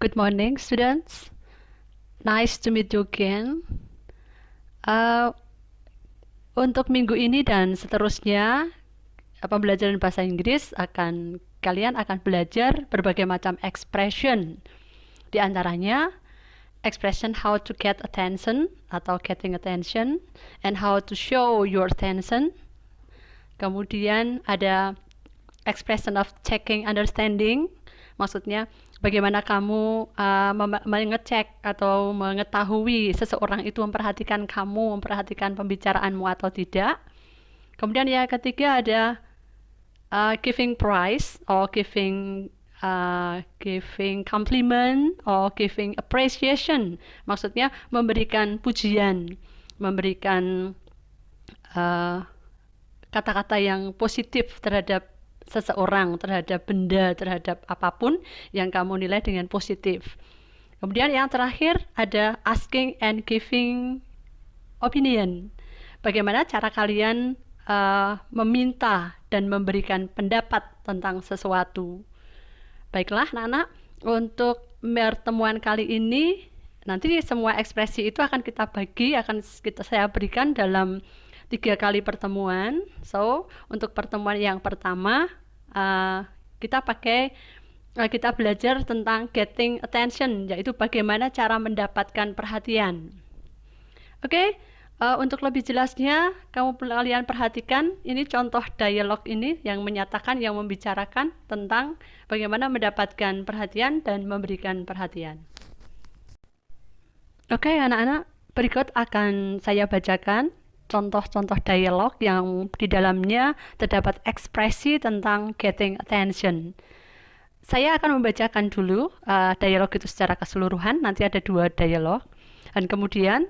Good morning, students. Nice to meet you again. Uh, untuk minggu ini dan seterusnya, pembelajaran bahasa Inggris kalian akan belajar berbagai macam expression. Di antaranya, expression how to get attention atau getting attention, and how to show your attention. Kemudian ada expression of checking understanding, maksudnya bagaimana kamu mengecek atau mengetahui seseorang itu memperhatikan kamu, memperhatikan pembicaraanmu atau tidak. Kemudian yang ketiga ada giving prize or giving compliment or giving appreciation, maksudnya memberikan pujian, memberikan kata-kata yang positif terhadap seseorang, terhadap benda, terhadap apapun yang kamu nilai dengan positif. Kemudian yang terakhir ada asking and giving opinion. Bagaimana cara kalian meminta dan memberikan pendapat tentang sesuatu. Baiklah anak-anak, untuk pertemuan kali ini nanti semua ekspresi itu akan kita bagi, saya berikan dalam 3 kali pertemuan. So, untuk pertemuan yang pertama, kita belajar tentang getting attention, yaitu bagaimana cara mendapatkan perhatian. Oke, untuk lebih jelasnya, kalian perhatikan ini contoh dialog ini yang menyatakan, yang membicarakan tentang bagaimana mendapatkan perhatian dan memberikan perhatian. Oke, anak-anak, berikut akan saya bacakan contoh-contoh dialog yang di dalamnya terdapat ekspresi tentang getting attention. Saya akan membacakan dulu dialog itu secara keseluruhan, nanti ada 2 dialog. Dan kemudian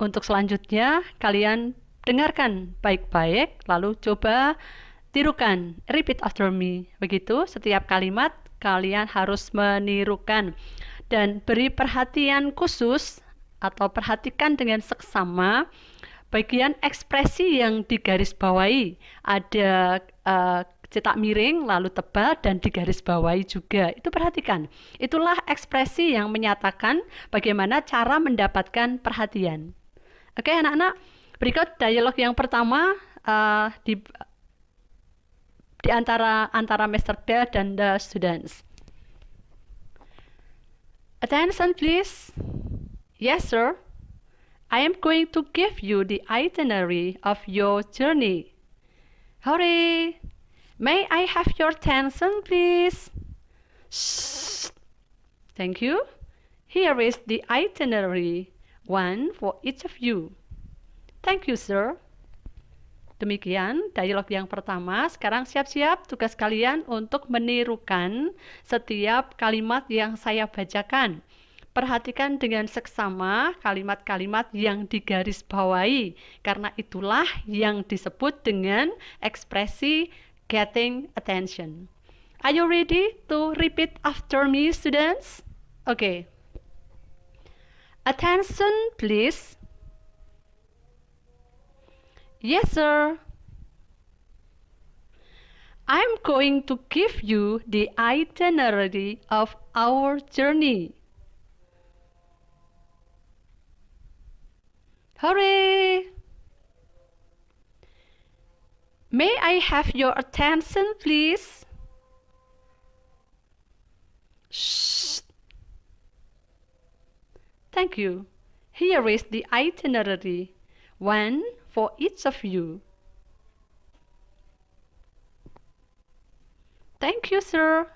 untuk selanjutnya kalian dengarkan baik-baik, lalu coba tirukan, repeat after me. Begitu, setiap kalimat kalian harus menirukan. Dan beri perhatian khusus atau perhatikan dengan seksama bagian ekspresi yang digarisbawahi. Ada cetak miring, lalu tebal, dan digarisbawahi juga. Itu perhatikan. Itulah ekspresi yang menyatakan bagaimana cara mendapatkan perhatian. Oke anak-anak, berikut dialog yang pertama di antara Mr. Bell dan the students. Attention please. Yes, sir. I am going to give you the itinerary of your journey. Hurry! May I have your attention, please? Shh. Thank you. Here is the itinerary, one for each of you. Thank you, sir. Demikian dialog yang pertama. Sekarang siap-siap tugas kalian untuk menirukan setiap kalimat yang saya bacakan. Perhatikan dengan seksama kalimat-kalimat yang digarisbawahi, karena itulah yang disebut dengan ekspresi getting attention. Are you ready to repeat after me, students? Okay. Attention, please. Yes, sir. I'm going to give you the itinerary of our journey. Hurry! May I have your attention, please? Shh. Thank you. Here is the itinerary, one for each of you. Thank you, sir.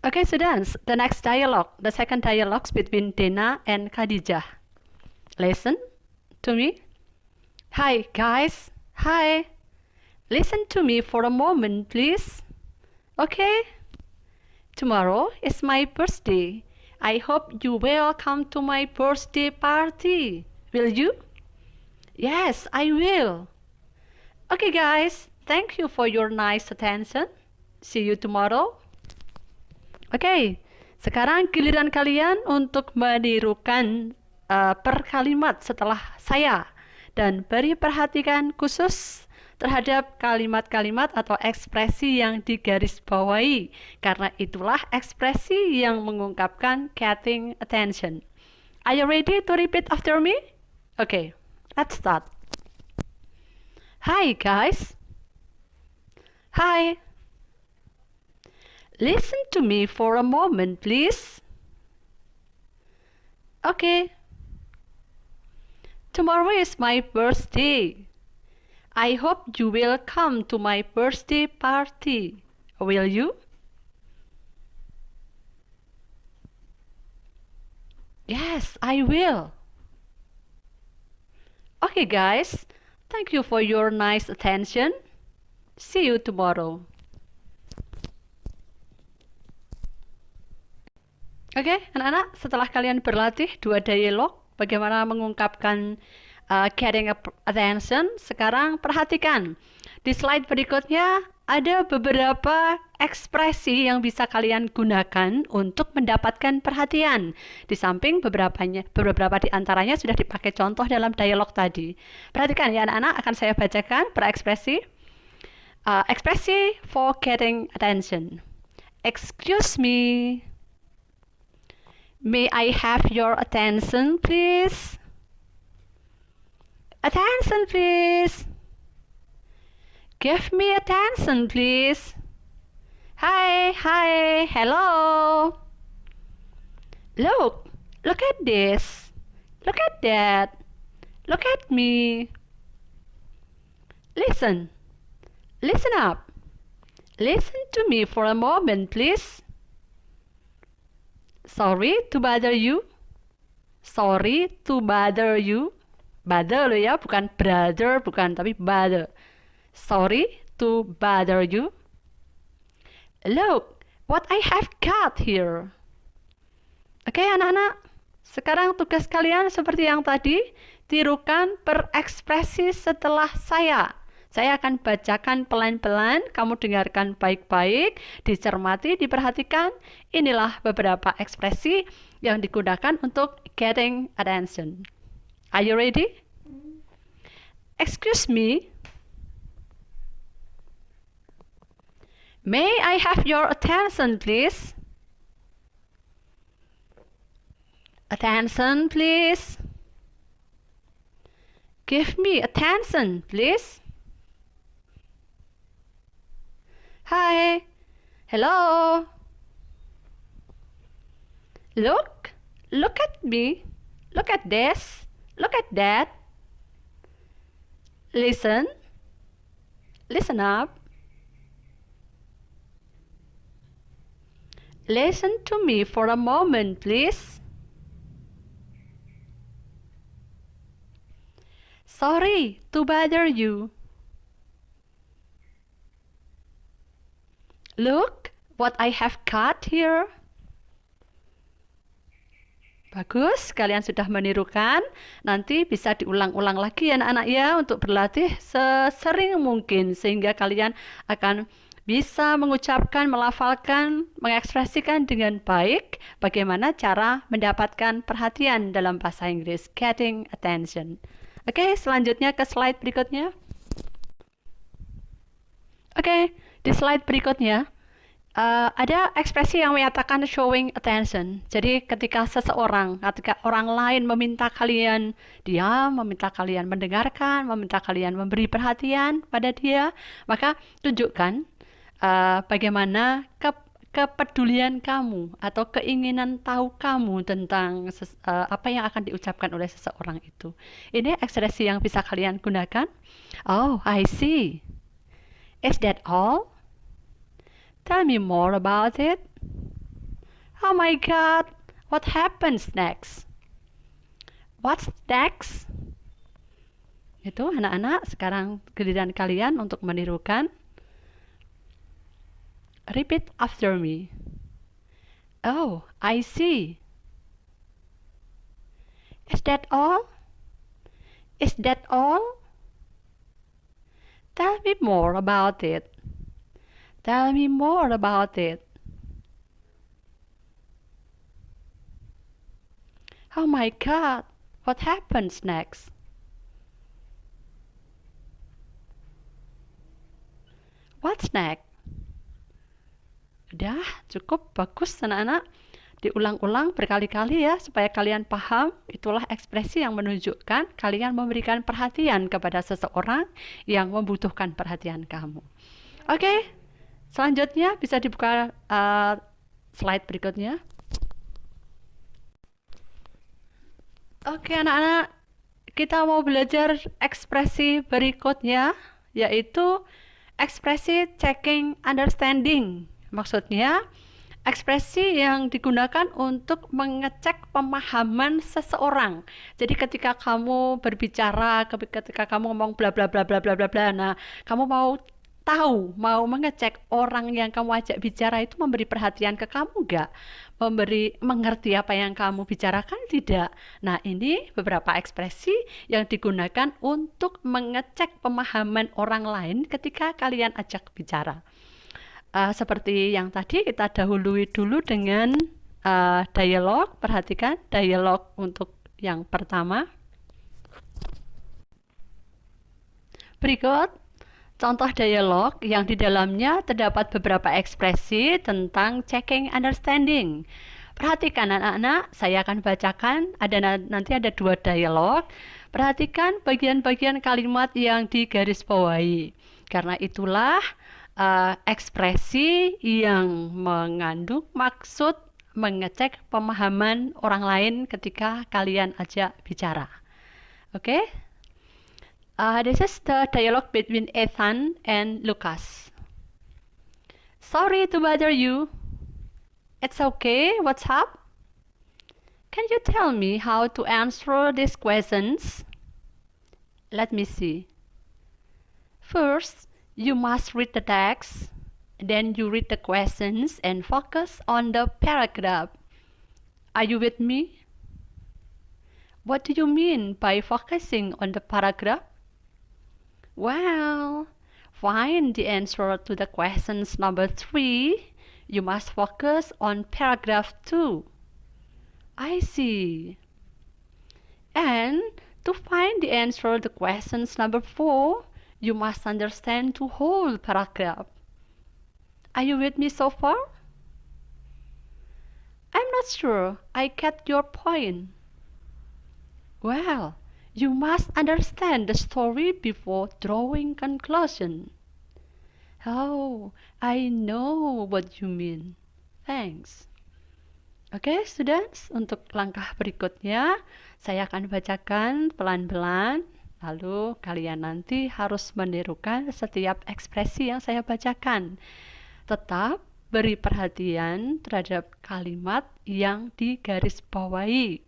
Okay, students, the next dialogue, the second dialogue between Dena and Khadijah. Listen to me. Hi, guys. Hi. Listen to me for a moment, please. Okay? Tomorrow is my birthday. I hope you will come to my birthday party. Will you? Yes, I will. Okay, guys. Thank you for your nice attention. See you tomorrow. Oke, sekarang giliran kalian untuk menirukan per kalimat setelah saya, dan beri perhatikan khusus terhadap kalimat-kalimat atau ekspresi yang digarisbawahi, karena itulah ekspresi yang mengungkapkan getting attention. Are you ready to repeat after me? Okay, let's start. Hi guys. Hi. Listen to me for a moment, please. Okay. Tomorrow is my birthday. I hope you will come to my birthday party. Will you? Yes, I will. Okay, guys. Thank you for your nice attention. See you tomorrow. Oke, anak-anak, setelah kalian berlatih dua dialog, bagaimana mengungkapkan getting attention, sekarang perhatikan. Di slide berikutnya ada beberapa ekspresi yang bisa kalian gunakan untuk mendapatkan perhatian. Di samping beberapa di antaranya sudah dipakai contoh dalam dialog tadi. Perhatikan ya anak-anak, akan saya bacakan per ekspresi. Ekspresi for getting attention. Excuse me. May I have your attention, please? Attention, please. Give me attention, please. Hi, hello. Look at this. Look at that. Look at me. Listen up. Listen to me for a moment, please. Sorry to bother you. Sorry to bother you. Bother loh ya, bukan brother, bukan, tapi bother. Sorry to bother you. Look what I have got here. Oke, anak-anak. Sekarang tugas kalian seperti yang tadi, tirukan per ekspresi setelah saya. Saya akan bacakan pelan-pelan, kamu dengarkan baik-baik, dicermati, diperhatikan. Inilah beberapa ekspresi yang digunakan untuk getting attention. Are you ready? Excuse me. May I have your attention, please? Attention, please. Give me attention, please. Hi. Hello. Look at me. Look at this. Look at that. Listen up. Listen to me for a moment, please. Sorry to bother you. Look what I have got here. Bagus, kalian sudah menirukan. Nanti bisa diulang-ulang lagi ya anak-anak ya, untuk berlatih sesering mungkin sehingga kalian akan bisa mengucapkan, melafalkan, mengekspresikan dengan baik bagaimana cara mendapatkan perhatian dalam bahasa Inggris, getting attention. Oke, selanjutnya ke slide berikutnya. Oke, di slide berikutnya ada ekspresi yang menyatakan showing attention. Jadi ketika orang lain meminta kalian diam, meminta kalian mendengarkan, meminta kalian memberi perhatian pada dia, maka tunjukkan bagaimana kepedulian kamu atau keinginan tahu kamu tentang apa yang akan diucapkan oleh seseorang itu. Ini ekspresi yang bisa kalian gunakan. Oh, I see. Is that all? Tell me more about it. Oh my God, what happens next? What's next? Itu anak-anak, sekarang giliran kalian untuk menirukan. Repeat after me. Oh, I see. Is that all? Is that all? Tell me more about it. Tell me more about it. Oh my God, what happens next? What's next? Udah, cukup bagus anak-anak. Diulang-ulang berkali-kali ya supaya kalian paham. Itulah ekspresi yang menunjukkan kalian memberikan perhatian kepada seseorang yang membutuhkan perhatian kamu. Oke, selanjutnya bisa dibuka slide berikutnya. Oke anak-anak, kita mau belajar ekspresi berikutnya, yaitu ekspresi checking understanding. Maksudnya, ekspresi yang digunakan untuk mengecek pemahaman seseorang. Jadi ketika kamu berbicara, ketika kamu ngomong bla bla bla bla bla bla bla, nah kamu mau tahu, mau mengecek orang yang kamu ajak bicara itu memberi perhatian ke kamu nggak? Mengerti apa yang kamu bicarakan tidak? Nah, ini beberapa ekspresi yang digunakan untuk mengecek pemahaman orang lain ketika kalian ajak bicara. Seperti yang tadi kita dahului dulu dengan dialog. Perhatikan dialog untuk yang pertama. Berikut contoh dialog yang di dalamnya terdapat beberapa ekspresi tentang checking understanding. Perhatikan anak-anak, saya akan bacakan, nanti ada 2 dialog. Perhatikan bagian-bagian kalimat yang digarisbawahi. Karena itulah ekspresi yang mengandung maksud mengecek pemahaman orang lain ketika kalian ajak bicara. Oke? This is the dialogue between Ethan and Lucas. Sorry to bother you. It's okay. What's up? Can you tell me how to answer these questions? Let me see. First, you must read the text, then you read the questions and focus on the paragraph. Are you with me? What do you mean by focusing on the paragraph? Well, find the answer to the questions number 3. You must focus on paragraph 2. I see. And to find the answer to questions number 4, you must understand the whole paragraph. Are you with me so far? I'm not sure I get your point. Well, you must understand the story before drawing conclusion. Oh, I know what you mean. Thanks. Oke, students, untuk langkah berikutnya, saya akan bacakan pelan-pelan. Lalu kalian nanti harus menirukan setiap ekspresi yang saya bacakan. Tetap beri perhatian terhadap kalimat yang digarisbawahi.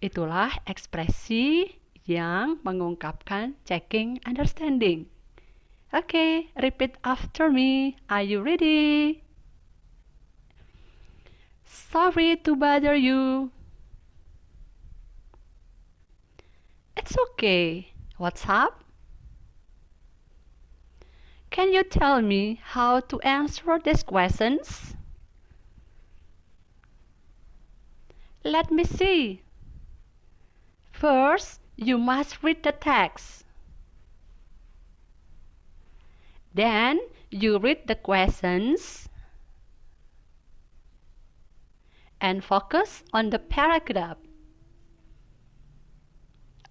Itulah ekspresi yang mengungkapkan checking understanding. Okay, repeat after me. Are you ready? Sorry to bother you. It's okay. What's up? Can you tell me how to answer these questions? Let me see. First, you must read the text. Then, you read the questions and focus on the paragraph.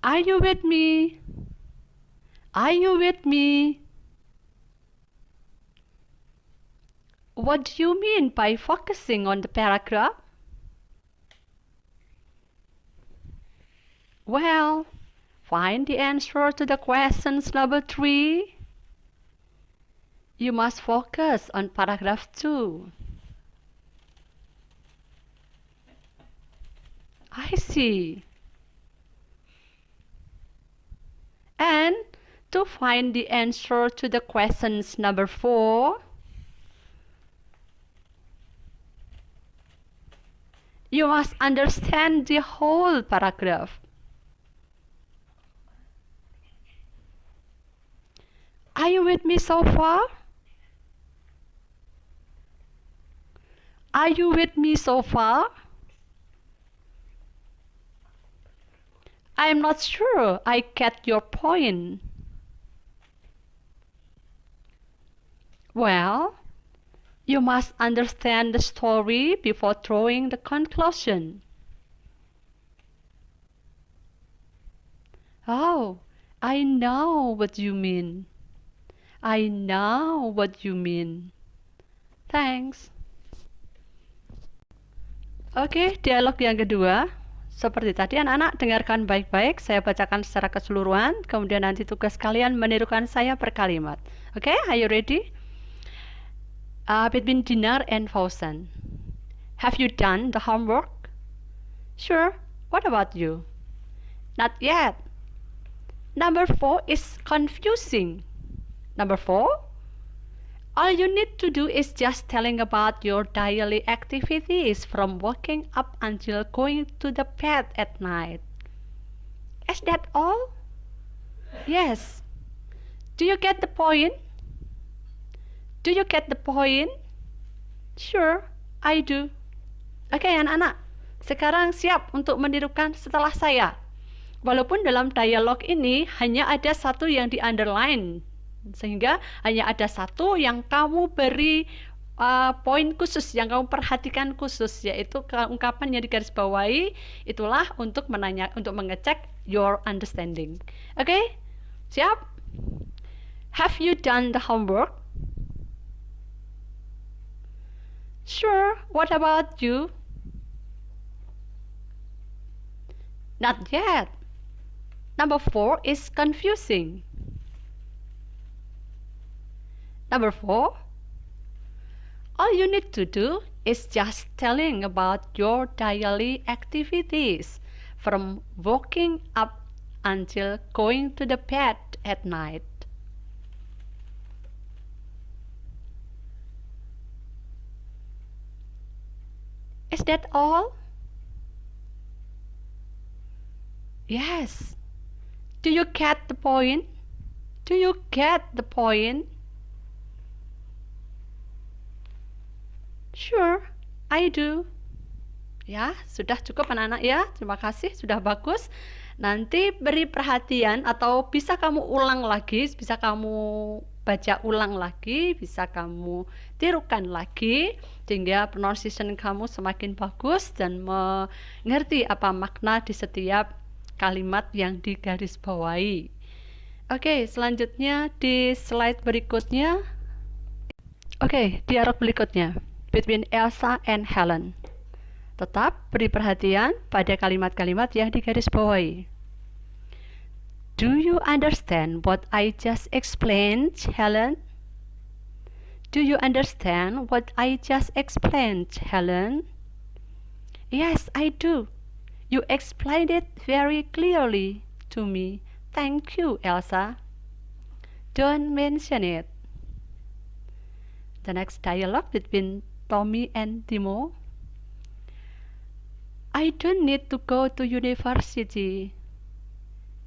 Are you with me? Are you with me? What do you mean by focusing on the paragraph? Well, find the answer to the questions number 3. You must focus on paragraph 2. I see. And to find the answer to the questions number 4, you must understand the whole paragraph. Are you with me so far? Are you with me so far? I'm not sure I get your point. Well, you must understand the story before drawing the conclusion. Oh, I know what you mean. I know what you mean. Thanks. Oke, dialog yang kedua. Seperti tadi, anak-anak dengarkan baik-baik. Saya bacakan secara keseluruhan, kemudian nanti tugas kalian menirukan saya per kalimat. Oke, are you ready? Between Dinar and Fauzan. Have you done the homework? Sure. What about you? Not yet. Number 4 is confusing. Number 4, all you need to do is just telling about your daily activities from waking up until going to the bed at night. Is that all? Yes. Do you get the point? Do you get the point? Sure, I do. Oke, anak-anak. Sekarang siap untuk menirukan setelah saya. Walaupun dalam dialog ini hanya ada satu yang di underline, sehingga hanya ada satu yang kamu beri poin khusus, yang kamu perhatikan khusus, yaitu ungkapan yang digarisbawahi. Itulah untuk mengecek your understanding. Oke, siap? Have you done the homework? Sure. What about you? Not yet. Number 4 is confusing. Number 4, all you need to do is just telling about your daily activities from waking up until going to the bed at night. Is that all? Yes. Do you get the point? Do you get the point? Sure, I do. Ya, sudah cukup anak-anak ya. Terima kasih, sudah bagus. Nanti beri perhatian atau bisa kamu ulang lagi, bisa kamu baca ulang lagi, bisa kamu tirukan lagi sehingga pronunciation kamu semakin bagus dan mengerti apa makna di setiap kalimat yang digarisbawahi. Oke, selanjutnya di slide berikutnya. Oke, dialog berikutnya between Elsa and Helen. Tetap beri perhatian pada kalimat-kalimat yang digarisbawahi. Do you understand what I just explained, Helen? Do you understand what I just explained, Helen? Yes, I do. You explained it very clearly to me. Thank you, Elsa. Don't mention it. The next dialogue between Tommy and Timo. I don't need to go to university.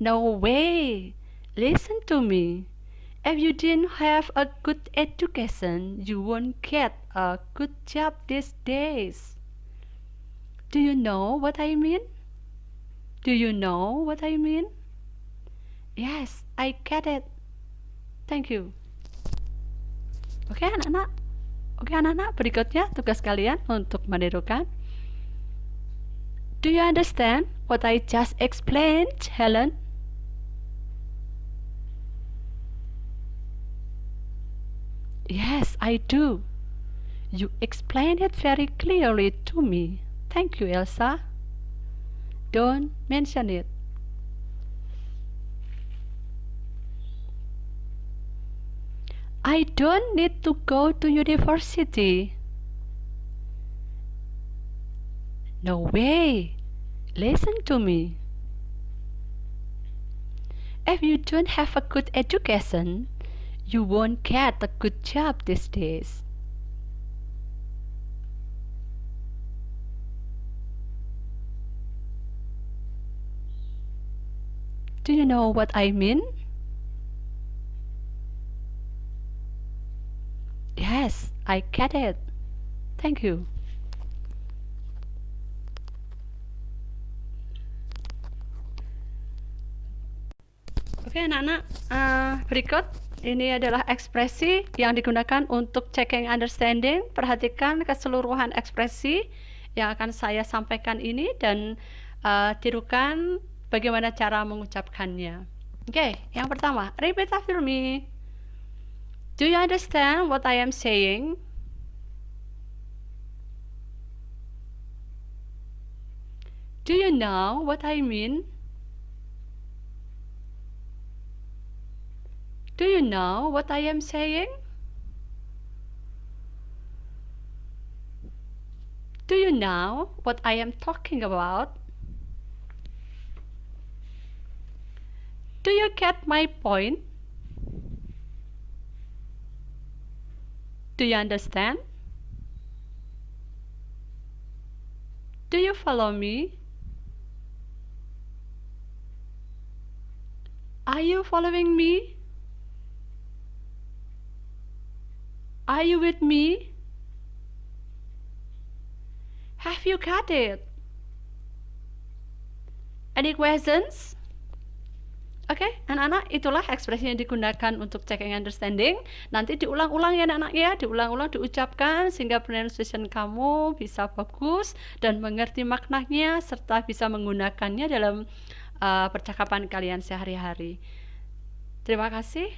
No way. Listen to me. If you didn't have a good education, you won't get a good job these days. Do you know what I mean? Do you know what I mean? Yes, I get it. Thank you. Oke, anak-anak. Berikutnya tugas kalian untuk menirukan. Do you understand what I just explained, Helen? Yes, I do. You explained it very clearly to me. Thank you, Elsa. Don't mention it. I don't need to go to university. No way. Listen to me. If you don't have a good education, you won't get a good job these days. Do you know what I mean? Yes, I get it. Thank you. Oke, anak-anak, berikut Ini adalah ekspresi yang digunakan untuk checking understanding. Perhatikan keseluruhan ekspresi yang akan saya sampaikan ini dan tirukan bagaimana cara mengucapkannya. Oke, yang pertama, repeat after me. Do you understand what I am saying? Do you know what I mean? Do you know what I am saying? Do you know what I am talking about? Do you get my point? Do you understand? Do you follow me? Are you following me? Are you with me? Have you got it? Any questions? Oke, anak-anak, itulah ekspresi yang digunakan untuk checking understanding. Nanti diulang-ulang ya anak-anak ya, diulang-ulang diucapkan sehingga pronunciation kamu bisa bagus dan mengerti maknanya serta bisa menggunakannya dalam percakapan kalian sehari-hari. Terima kasih.